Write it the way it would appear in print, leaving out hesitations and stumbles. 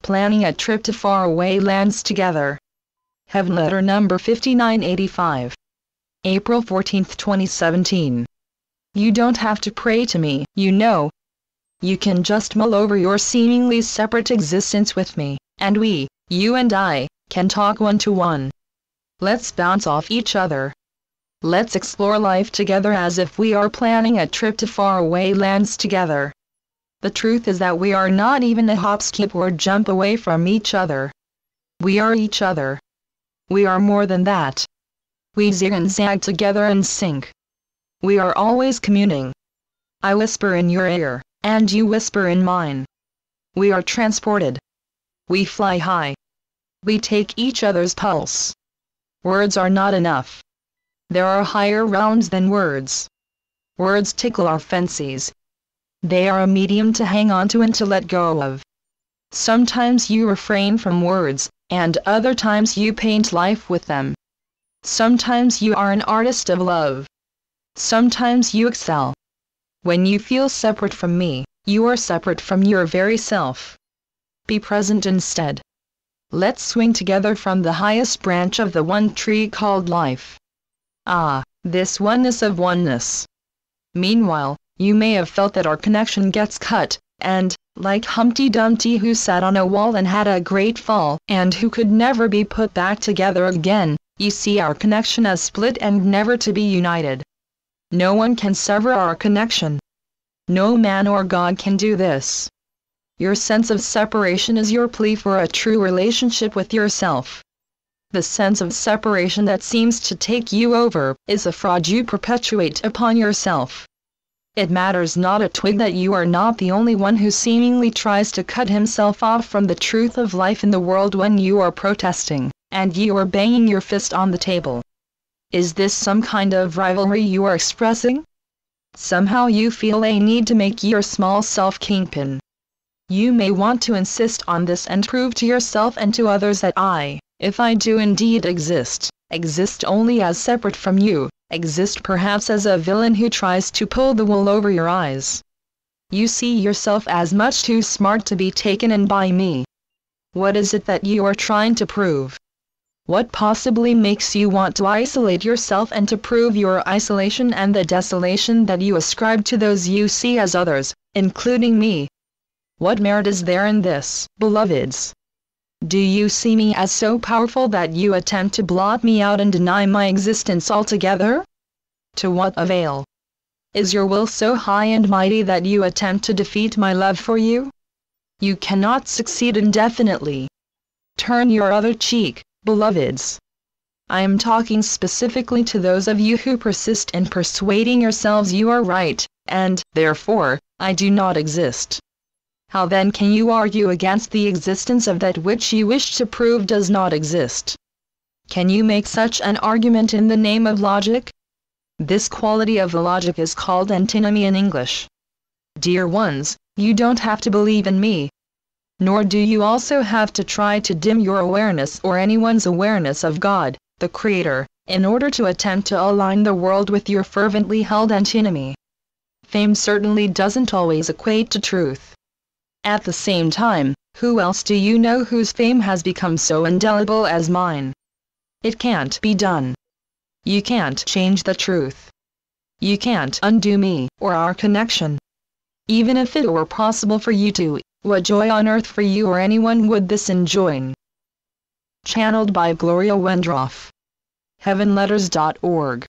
planning a trip to faraway lands together. Heavenletter number 5985. April 14, 2017. You don't have to pray to me, you know. You can just mull over your seemingly separate existence with me, and we, you and I, can talk one-to-one. Let's bounce off each other. Let's explore life together as if we are planning a trip to faraway lands together. The truth is that we are not even a hop, skip or jump away from each other. We are each other. We are more than that. We zig and zag together and sync. We are always communing. I whisper in your ear, and you whisper in mine. We are transported. We fly high. We take each other's pulse. Words are not enough. There are higher realms than words. Words tickle our fancies. They are a medium to hang on to and to let go of. Sometimes you refrain from words, and other times you paint life with them. Sometimes you are an artist of love. Sometimes you excel. When you feel separate from me, you are separate from your very self. Be present instead. Let's swing together from the highest branch of the one tree called life. Ah, this oneness of oneness. Meanwhile, you may have felt that our connection gets cut, and, like Humpty Dumpty who sat on a wall and had a great fall, and who could never be put back together again, you see our connection as split and never to be united. No one can sever our connection. No man or God can do this. Your sense of separation is your plea for a true relationship with yourself. The sense of separation that seems to take you over is a fraud you perpetuate upon yourself. It matters not a twig that you are not the only one who seemingly tries to cut himself off from the truth of life in the world when you are protesting, and you are banging your fist on the table. Is this some kind of rivalry you are expressing? Somehow you feel a need to make your small self kingpin. You may want to insist on this and prove to yourself and to others that I, if I do indeed exist only as separate from you, exist perhaps as a villain who tries to pull the wool over your eyes. You see yourself as much too smart to be taken in by me. What is it that you are trying to prove? What possibly makes you want to isolate yourself and to prove your isolation and the desolation that you ascribe to those you see as others, including me? What merit is there in this, beloveds? Do you see me as so powerful that you attempt to blot me out and deny my existence altogether? To what avail? Is your will so high and mighty that you attempt to defeat my love for you? You cannot succeed indefinitely. Turn your other cheek, beloveds. I am talking specifically to those of you who persist in persuading yourselves you are right, and, therefore, I do not exist. How then can you argue against the existence of that which you wish to prove does not exist? Can you make such an argument in the name of logic? This quality of logic is called antinomy in English. Dear ones, you don't have to believe in me. Nor do you also have to try to dim your awareness or anyone's awareness of God, the Creator, in order to attempt to align the world with your fervently held antinomy. Fame certainly doesn't always equate to truth. At the same time, who else do you know whose fame has become so indelible as mine? It can't be done. You can't change the truth. You can't undo me, or our connection. Even if it were possible for you to, what joy on earth for you or anyone would this enjoin? Channeled by Gloria Wendroff. Heavenletters.org